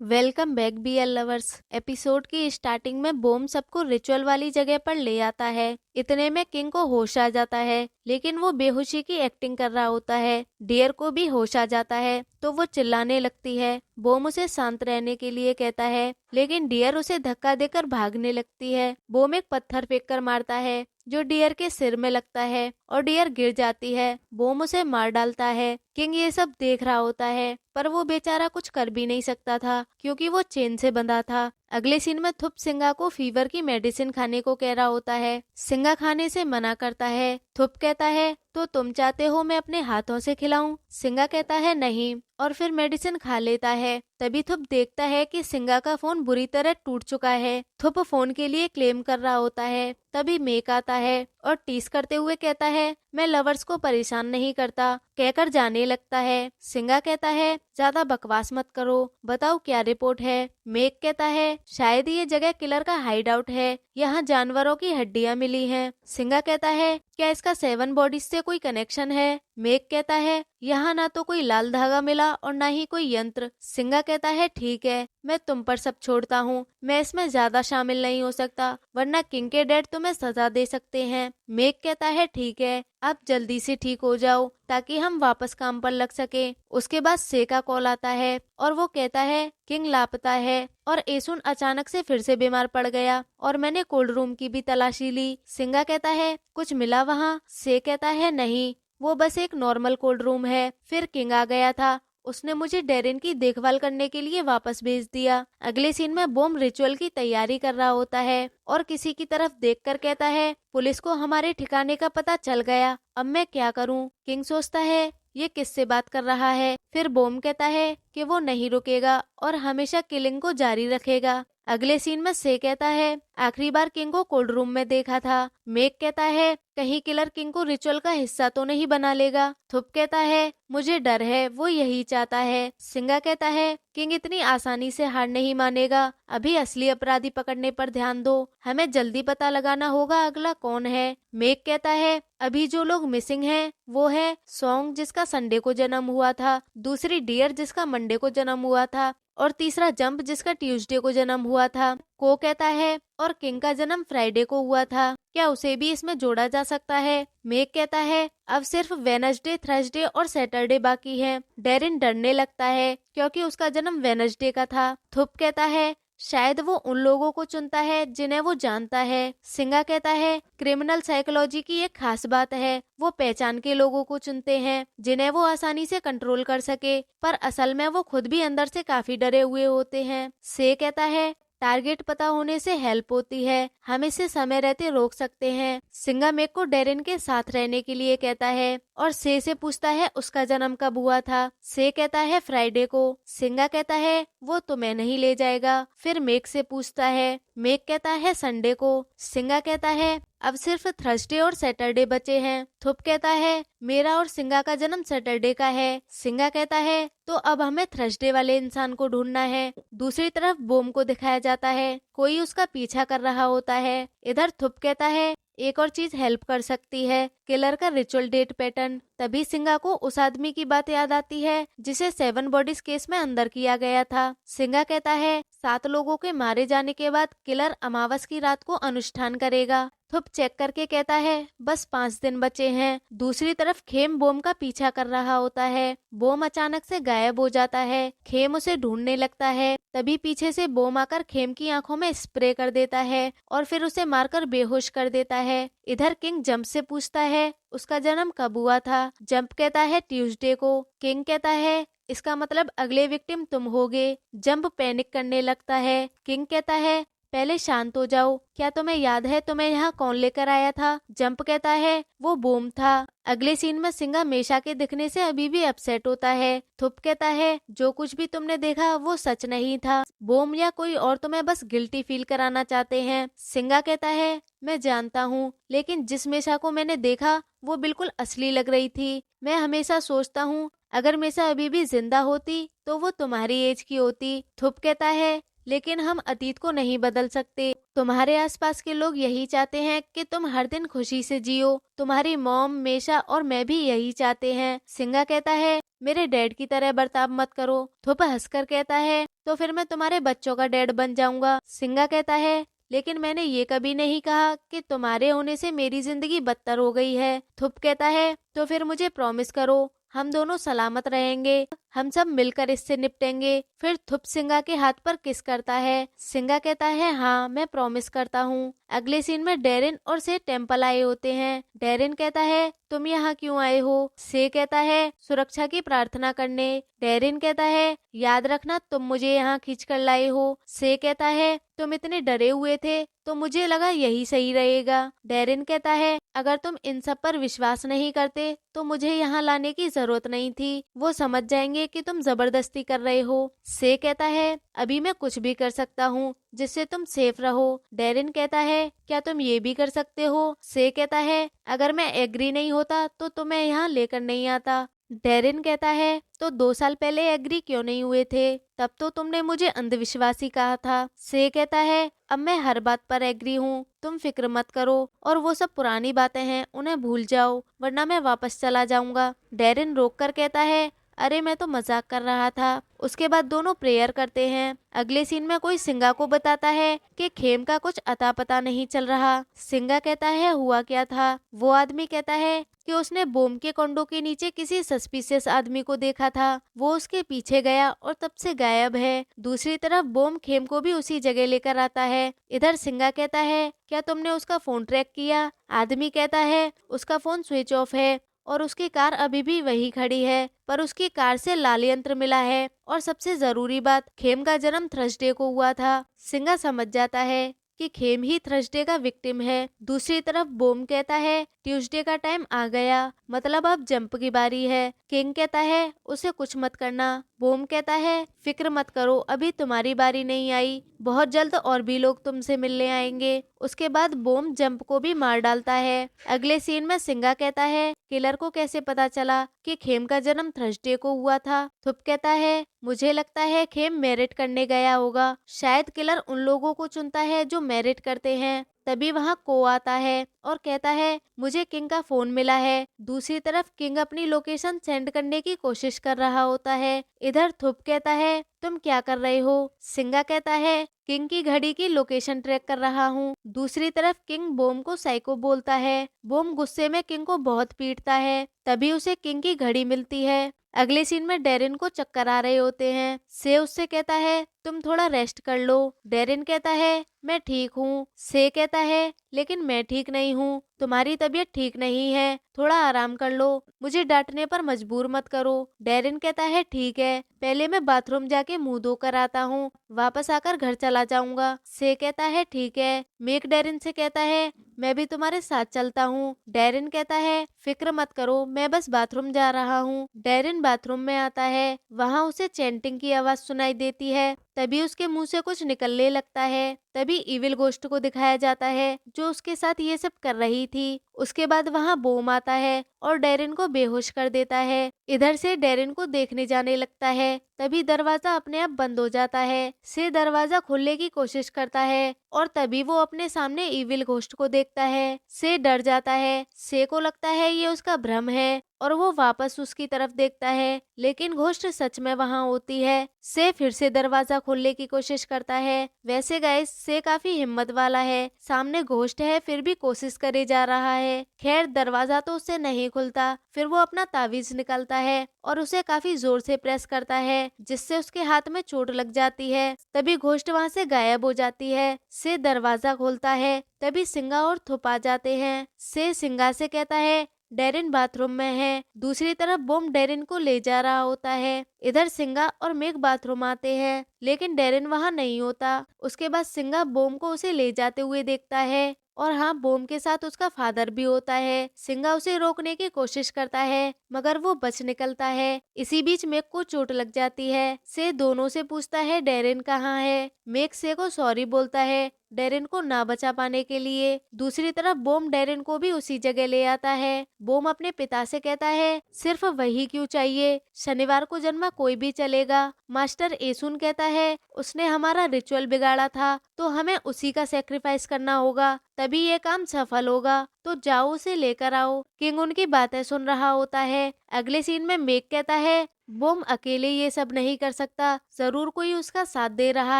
Welcome back BL lovers. Episode की starting में बॉम सबको रिचुअल वाली जगह पर ले आता है। इतने में किंग को होश आ जाता है, लेकिन वो बेहोशी की एक्टिंग कर रहा होता है। डियर को भी होश आ जाता है तो वो चिल्लाने लगती है। बॉम उसे शांत रहने के लिए कहता है, लेकिन डियर उसे धक्का देकर भागने लगती है। बॉम एक पत्थर फेंक कर मारता है जो डियर के सिर में लगता है और डियर गिर जाती है। बॉम उसे मार डालता है। किंग ये सब देख रहा होता है, पर वो बेचारा कुछ कर भी नहीं सकता था क्योंकि वो चेन से बंधा था। अगले सीन में थुप सिंगा को फीवर की मेडिसिन खाने को कह रहा होता है। सिंगा खाने से मना करता है। थुप कहता है, तो तुम चाहते हो मैं अपने हाथों से खिलाऊं? सिंगा कहता है नहीं, और फिर मेडिसिन खा लेता है। तभी थुप देखता है कि सिंगा का फोन बुरी तरह टूट चुका है। थुप फोन के लिए क्लेम कर रहा होता है। तभी मेक आता है और टीस करते हुए कहता है, मैं लवर्स को परेशान नहीं करता, कहकर जाने लगता है। सिंगा कहता है, ज्यादा बकवास मत करो, बताओ क्या रिपोर्ट है? मेक कहता है, शायद ये जगह किलर का हाइड आउट है, यहाँ जानवरों की हड्डियां मिली हैं। सिंगा कहता है, क्या इसका 7 बॉडीज से कोई कनेक्शन है? मेक कहता है, यहाँ ना तो कोई लाल धागा मिला और ना ही कोई यंत्र। सिंगा कहता है, ठीक है, मैं तुम पर सब छोड़ता हूँ, मैं इसमें ज्यादा शामिल नहीं हो सकता, वरना किंग के डैड तुम्हें सजा दे सकते हैं। मेक कहता है, ठीक है, आप जल्दी से ठीक हो जाओ ताकि हम वापस काम पर लग सके। उसके बाद से का कॉल आता है और वो कहता है, किंग लापता है और एसुन अचानक से फिर से बीमार पड़ गया और मैंने कोल्ड रूम की भी तलाशी ली। सिंगा कहता है, कुछ मिला वहाँ? से कहता है, नहीं, वो बस एक नॉर्मल कोल्ड रूम है। फिर किंग आ गया था, उसने मुझे डेरिन की देखभाल करने के लिए वापस भेज दिया। अगले सीन में बॉम रिचुअल की तैयारी कर रहा होता है और किसी की तरफ देखकर कहता है, पुलिस को हमारे ठिकाने का पता चल गया, अब मैं क्या करूं? किंग सोचता है, ये किससे बात कर रहा है? फिर बॉम कहता है कि वो नहीं रुकेगा और हमेशा किलिंग को जारी रखेगा। अगले सीन में से कहता है, आखिरी बार किंग को कोल्ड रूम में देखा था। मेक कहता है, कहीं किलर किंग को रिचुअल का हिस्सा तो नहीं बना लेगा? थुप कहता है, मुझे डर है, वो यही चाहता है। सिंगा कहता है, किंग इतनी आसानी से हार नहीं मानेगा, अभी असली अपराधी पकड़ने पर ध्यान दो, हमें जल्दी पता लगाना होगा अगला कौन है। मेक कहता है, अभी जो लोग मिसिंग हैं वो है सॉन्ग जिसका संडे को जन्म हुआ था, दूसरी डियर जिसका मंडे को जन्म हुआ था और तीसरा जंप जिसका ट्यूसडे को जन्म हुआ था। को कहता है, और किंग का जन्म फ्राइडे को हुआ था, क्या उसे भी इसमें जोड़ा जा सकता है? मेक कहता है, अब सिर्फ वेनसडे, थर्सडे और सैटरडे बाकी है। डेरिन डरने लगता है क्योंकि उसका जन्म वेनसडे का था। थुप कहता है, शायद वो उन लोगों को चुनता है जिन्हें वो जानता है। सिंगा कहता है, क्रिमिनल साइकोलॉजी की एक खास बात है, वो पहचान के लोगों को चुनते हैं जिन्हें वो आसानी से कंट्रोल कर सके, पर असल में वो खुद भी अंदर से काफी डरे हुए होते हैं। से कहता है, टारगेट पता होने से हेल्प होती है, हम इसे समय रहते रोक सकते हैं। सिंगा मेक को डेरिन के साथ रहने के लिए कहता है और से पूछता है उसका जन्म कब हुआ था। से कहता है फ्राइडे को। सिंगा कहता है वो तुम्हें नहीं ले जाएगा। फिर मेक से पूछता है, मेक कहता है संडे को। सिंगा कहता है अब सिर्फ थर्सडे और सैटरडे बचे हैं। थुप कहता है मेरा और सिंगा का जन्म सैटरडे का है। सिंगा कहता है तो अब हमें थर्सडे वाले इंसान को ढूंढना है। दूसरी तरफ बॉम को दिखाया जाता है, कोई उसका पीछा कर रहा होता है। इधर थुप कहता है एक और चीज हेल्प कर सकती है, किलर का रिचुअल डेट पैटर्न। तभी सिंगा को उस आदमी की बात याद आती है जिसे 7 बॉडीज केस में अंदर किया गया था। सिंगा कहता है 7 लोगों के मारे जाने के बाद किलर अमावस की रात को अनुष्ठान करेगा। थुप चेक करके कहता है बस 5 दिन बचे हैं। दूसरी तरफ खेम बॉम का पीछा कर रहा होता है। बॉम अचानक से गायब हो जाता है। खेम उसे ढूंढने लगता है। तभी पीछे से बॉम आकर खेम की आंखों में स्प्रे कर देता है और फिर उसे मारकर बेहोश कर देता है। इधर किंग जंप से पूछता है उसका जन्म कब हुआ था। जंप कहता है ट्यूसडे को। किंग कहता है इसका मतलब अगले विक्टिम तुम होगे। जंप पैनिक करने लगता है। किंग कहता है पहले शांत हो जाओ, क्या तुम्हें याद है तुम्हें यहाँ कौन लेकर आया था? जंप कहता है वो बॉम था। अगले सीन में सिंगा मेशा के दिखने से अभी भी अपसेट होता है। थुप कहता है जो कुछ भी तुमने देखा वो सच नहीं था, बॉम या कोई और तुम्हें बस गिल्टी फील कराना चाहते हैं। सिंगा कहता है मैं जानता हूँ, लेकिन जिस मेशा को मैंने देखा वो बिल्कुल असली लग रही थी। मैं हमेशा सोचता हूँ अगर मेशा अभी भी जिंदा होती तो वो तुम्हारी एज की होती। थुप कहता है लेकिन हम अतीत को नहीं बदल सकते। तुम्हारे आसपास के लोग यही चाहते हैं कि तुम हर दिन खुशी से जियो। तुम्हारी मॉम, मेशा और मैं भी यही चाहते हैं। सिंगा कहता है, मेरे डैड की तरह बर्ताव मत करो। थुप हंसकर कहता है, तो फिर मैं तुम्हारे बच्चों का डैड बन जाऊंगा। सिंगा कहता है, लेकिन मैंने ये कभी नहीं कहा कि तुम्हारे होने से मेरी जिंदगी बदतर हो गई है। थुप कहता है, तो फिर मुझे प्रॉमिस करो, हम दोनों सलामत रहेंगे, हम सब मिलकर इससे निपटेंगे। फिर थुप सिंगा के हाथ पर किस करता है। सिंगा कहता है, हाँ मैं प्रॉमिस करता हूँ। अगले सीन में डेरिन और से टेम्पल आए होते हैं। डेरिन कहता है, तुम यहाँ क्यों आए हो? से कहता है, सुरक्षा की प्रार्थना करने। डेरिन कहता है, याद रखना तुम मुझे यहाँ खींच कर लाए हो। से कहता है, तुम इतने डरे हुए थे तो मुझे लगा यही सही रहेगा। डेरिन कहता है, अगर तुम इन सब पर विश्वास नहीं करते तो मुझे यहाँ लाने की जरूरत नहीं थी। वो समझ जाएंगे कि तुम जबरदस्ती कर रहे हो। से कहता है, अभी मैं कुछ भी कर सकता हूँ जिससे तुम सेफ रहो। डेरिन कहता है, क्या तुम ये भी कर सकते हो? से कहता है, अगर मैं एग्री नहीं होता तो तुम्हें यहाँ लेकर नहीं आता। डेरिन कहता है, तो 2 साल पहले एग्री क्यों नहीं हुए थे? तब तो तुमने मुझे अंधविश्वासी कहा था। से कहता है, अब मैं हर बात पर एग्री हूँ, तुम फिक्र मत करो और वो सब पुरानी बातें हैं उन्हें भूल जाओ, वरना मैं वापस चला जाऊंगा। डेरिन रोक कर कहता है, अरे मैं तो मजाक कर रहा था। उसके बाद दोनों प्रेयर करते हैं। अगले सीन में कोई सिंगा को बताता है कि खेम का कुछ अता पता नहीं चल रहा। सिंगा कहता है, हुआ क्या था? वो आदमी कहता है कि उसने बोम के कंडों के नीचे किसी सस्पिशियस आदमी को देखा था। वो उसके पीछे गया और तब से गायब है। दूसरी तरफ बोम खेम को भी उसी जगह लेकर आता है। इधर सिंगा कहता है, क्या तुमने उसका फोन ट्रैक किया? आदमी कहता है, उसका फोन स्विच ऑफ है और उसकी कार अभी भी वही खड़ी है, पर उसकी कार से लाल यंत्र मिला है। और सबसे जरूरी बात, खेम का जन्म थर्सडे को हुआ था। सिंगा समझ जाता है कि खेम ही थर्सडे का विक्टिम है। दूसरी तरफ बोम कहता है, ट्यूसडे का टाइम आ गया, मतलब अब जंप की बारी है। किंग कहता है, उसे कुछ मत करना। बोम कहता है, फिक्र मत करो, अभी तुम्हारी बारी नहीं आई, बहुत जल्द और भी लोग तुमसे मिलने आएंगे। उसके बाद बोम जंप को भी मार डालता है। अगले सीन में सिंगा कहता है, किलर को कैसे पता चला कि खेम का जन्म थर्सडे को हुआ था? थुप कहता है, मुझे लगता है खेम मैरिट करने गया होगा, शायद किलर उन लोगों को चुनता है जो मैरिट करते हैं। तभी वहाँ को आता है और कहता है, मुझे किंग का फोन मिला है। दूसरी तरफ किंग अपनी लोकेशन सेंड करने की कोशिश कर रहा होता है। इधर थुप कहता है, तुम क्या कर रहे हो? सिंगा कहता है, किंग की घड़ी की लोकेशन ट्रैक कर रहा हूँ। दूसरी तरफ किंग बोम को साइको बोलता है। बोम गुस्से में किंग को बहुत पीटता है। तभी उसे किंग की घड़ी मिलती है। अगले सीन में डेरिन को चक्कर आ रहे होते हैं। से उससे कहता है, तुम थोड़ा रेस्ट कर लो। डेरिन कहता है, मैं ठीक हूँ। से कहता है, लेकिन मैं ठीक नहीं हूँ, तुम्हारी तबीयत ठीक नहीं है, थोड़ा आराम कर लो, मुझे डांटने पर मजबूर मत करो। डेरिन कहता है, ठीक है, पहले मैं बाथरूम जाके मुंह धोकर आता हूँ, वापस आकर घर चला जाऊंगा। से कहता है, ठीक है। मेक डेरिन से कहता है, मैं भी तुम्हारे साथ चलता हूँ। डेरिन कहता है, फिक्र मत करो, मैं बस बाथरूम जा रहा हूँ। डेरिन बाथरूम में आता है। वहाँ उसे चैंटिंग की आवाज सुनाई देती है। तभी उसके मुंह से कुछ निकलने लगता है। तभी इविल गोस्ट को दिखाया जाता है जो उसके साथ ये सब कर रही थी। उसके बाद वहाँ बोम आता है और डेरिन को बेहोश कर देता है। इधर से डेरिन को देखने जाने लगता है। तभी दरवाजा अपने आप बंद हो जाता है। से दरवाजा खोलने की कोशिश करता है और तभी वो अपने सामने इविल घोस्ट को देखता है। से डर जाता है। से को लगता है ये उसका भ्रम है और वो वापस उसकी तरफ देखता है, लेकिन घोस्ट सच में वहाँ होती है। से फिर से दरवाजा खोलने की कोशिश करता है। वैसे गाइस, से काफी हिम्मत वाला है, सामने घोस्ट है फिर भी कोशिश करे जा रहा है। खैर दरवाजा तो उससे नहीं खुलता। फिर वो अपना तावीज निकालता है और उसे काफी जोर से प्रेस करता है, जिससे उसके हाथ में चोट लग जाती है। तभी घोस्ट वहाँ से गायब हो जाती है। से दरवाजा खोलता है। तभी सिंगा और थुप आ जाते हैं। से सिंगा से कहता है, डेरिन बाथरूम में है। दूसरी तरफ बोम डेरिन को ले जा रहा होता है। इधर सिंगा और मेघ बाथरूम आते हैं, लेकिन डेरिन वहाँ नहीं होता। उसके बाद सिंगा बोम को उसे ले जाते हुए देखता है और हाँ, बोम के साथ उसका फादर भी होता है। सिंगा उसे रोकने की कोशिश करता है मगर वो बच निकलता है। इसी बीच मेघ को चोट लग जाती है। से दोनों से पूछता है डेरिन कहाँ है। मेघ से को सॉरी बोलता है डेरिन को ना बचा पाने के लिए। दूसरी तरफ बोम डेरिन को भी उसी जगह ले आता है। बोम अपने पिता से कहता है सिर्फ वही क्यों चाहिए, शनिवार को जन्मा कोई भी चलेगा। मास्टर एसुन कहता है उसने हमारा रिचुअल बिगाड़ा था तो हमें उसी का सेक्रीफाइस करना होगा, तभी ये काम सफल होगा, तो जाओ उसे लेकर आओ। किंग उनकी बातें सुन रहा होता है। अगले सीन में मेग कहता है बोम अकेले ये सब नहीं कर सकता, जरूर कोई उसका साथ दे रहा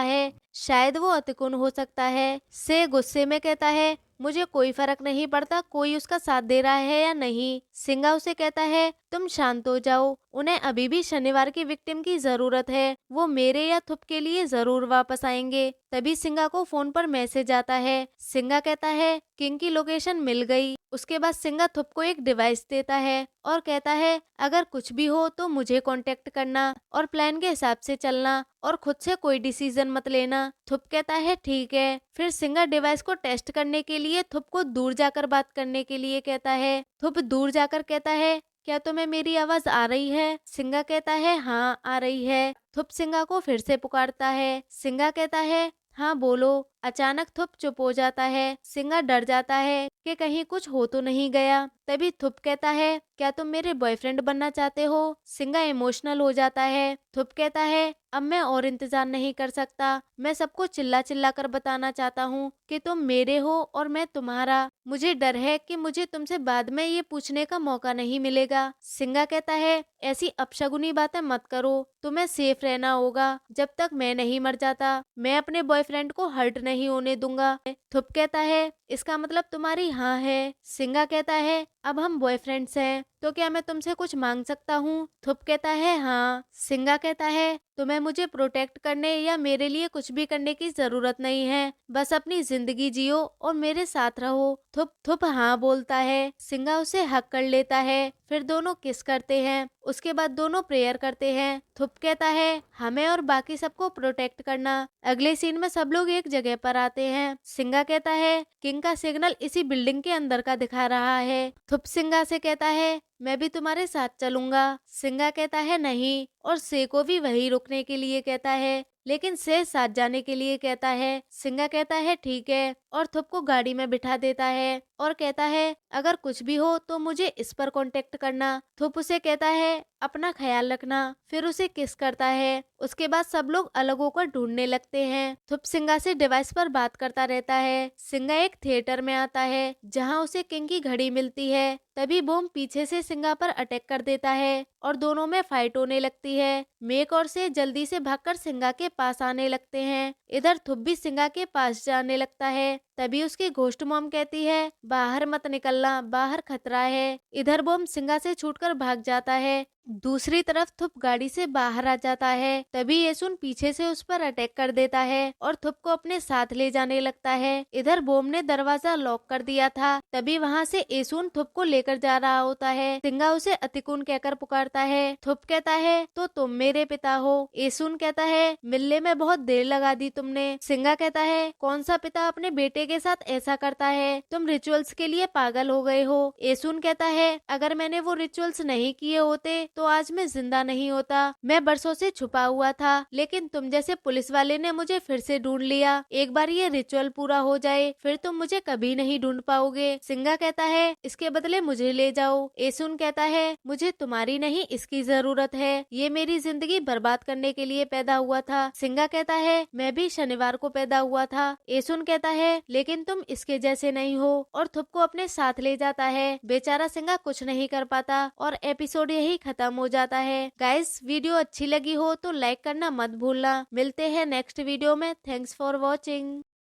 है, शायद वो अतिकुन हो सकता है। से गुस्से में कहता है मुझे कोई फर्क नहीं पड़ता कोई उसका साथ दे रहा है या नहीं। सिंगा उसे कहता है तुम शांत हो जाओ, उन्हें अभी भी शनिवार की विक्टिम की जरूरत है, वो मेरे या थुप के लिए जरूर वापस आएंगे। तभी सिंगा को फोन पर मैसेज आता है। सिंगा कहता है किंग की लोकेशन मिल गई। उसके बाद सिंगा थुप को एक डिवाइस देता है और कहता है अगर कुछ भी हो तो मुझे कांटेक्ट करना और प्लान के हिसाब से चलना और खुद से कोई डिसीजन मत लेना। थुप कहता है ठीक है। फिर सिंगा डिवाइस को टेस्ट करने के लिए थुप को दूर जाकर बात करने के लिए कहता है। थुप दूर जाकर कहता है क्या तुम्हें मेरी आवाज आ रही है? सिंगा कहता है हाँ आ रही है। थुप सिंगा को फिर से पुकारता है। सिंगा कहता है हाँ बोलो। अचानक थुप चुप हो जाता है। सिंगा डर जाता है कि कहीं कुछ हो तो नहीं गया। तभी थुप कहता है क्या तुम मेरे बॉयफ्रेंड बनना चाहते हो? सिंगा इमोशनल हो जाता है। थुप कहता है अब मैं और इंतजार नहीं कर सकता, मैं सबको चिल्ला चिल्ला कर बताना चाहता हूँ कि तुम मेरे हो और मैं तुम्हारा। मुझे डर है कि मुझे तुमसे बाद में ये पूछने का मौका नहीं मिलेगा। सिंगा कहता है ऐसी अपशगुनी बातें मत करो, तुम्हें सेफ रहना होगा जब तक मैं नहीं मर जाता। मैं अपने बॉयफ्रेंड को हर्ट नहीं होने दूंगा। थुप कहता है इसका मतलब तुम्हारी हाँ है। सिंगा कहता है अब हम बॉयफ्रेंड्स हैं तो क्या मैं तुमसे कुछ मांग सकता हूँ? थुप कहता है हाँ। सिंगा कहता है तुम्हें मुझे प्रोटेक्ट करने या मेरे लिए कुछ भी करने की जरूरत नहीं है, बस अपनी जिंदगी जियो और मेरे साथ रहो। थुप थुप हाँ बोलता है। सिंगा उसे हक कर लेता है। फिर दोनों किस करते हैं। उसके बाद दोनों प्रेयर करते हैं। थुप कहता है हमें और बाकी सबको प्रोटेक्ट करना। अगले सीन में सब लोग एक जगह पर आते हैं। सिंगा कहता है किंग का सिग्नल इसी बिल्डिंग के अंदर का दिखा रहा है। थुप सिंगा से कहता है मैं भी तुम्हारे साथ चलूंगा। सिंगा कहता है नहीं और से को भी वही रुकने के लिए कहता है, लेकिन से साथ जाने के लिए कहता है। सिंगा कहता है ठीक है और थुप को गाड़ी में बिठा देता है और कहता है अगर कुछ भी हो तो मुझे इस पर कांटेक्ट करना। थुप उसे कहता है अपना ख्याल रखना। फिर उसे किस करता है। उसके बाद सब लोग अलग होकर ढूंढने लगते हैं। थुप सिंगा से डिवाइस पर बात करता रहता है। सिंगा एक थिएटर में आता है जहां उसे किंग की घड़ी मिलती है। तभी बोम पीछे से सिंगा पर अटैक कर देता है और दोनों में फाइट होने लगती है। मेक और से जल्दी से भागकर सिंगा के पास आने लगते हैं। इधर थुप भी सिंगा के पास जाने लगता है। तभी उसकी घोस्ट मॉम कहती है बाहर मत निकलना, बाहर खतरा है। इधर बोम सिंगा से छूटकर भाग जाता है। दूसरी तरफ थुप गाड़ी से बाहर आ जाता है। तभी येसुन पीछे से उस पर अटैक कर देता है और थुप को अपने साथ ले जाने लगता है। इधर बोम ने दरवाजा लॉक कर दिया था। तभी वहाँ से येसुन थुप को लेकर जा रहा होता है। सिंगा उसे अतिकुन कहकर पुकारता है। थुप कहता है तो तुम मेरे पिता हो। येसुन कहता है मिलने में बहुत देर लगा दी तुमने। सिंगा कहता है कौन सा पिता अपने बेटे के साथ ऐसा करता है, तुम रिचुअल्स के लिए पागल हो गए हो। येसुन कहता है अगर मैंने वो रिचुअल्स नहीं किए होते तो आज मैं जिंदा नहीं होता। मैं बरसों से छुपा हुआ था, लेकिन तुम जैसे पुलिस वाले ने मुझे फिर से ढूंढ लिया। एक बार ये रिचुअल पूरा हो जाए फिर तुम मुझे कभी नहीं ढूंढ पाओगे। सिंगा कहता है इसके बदले मुझे ले जाओ। येसुन कहता है मुझे तुम्हारी नहीं इसकी जरूरत है, ये मेरी जिंदगी बर्बाद करने के लिए पैदा हुआ था। सिंगा कहता है मैं भी शनिवार को पैदा हुआ था। येसुन कहता है लेकिन तुम इसके जैसे नहीं हो और थुप को अपने साथ ले जाता है। बेचारा सिंगा कुछ नहीं कर पाता और एपिसोड यही खत्म हो जाता है। गाइस वीडियो अच्छी लगी हो तो लाइक करना मत भूलना। मिलते हैं नेक्स्ट वीडियो में। Thanks for watching.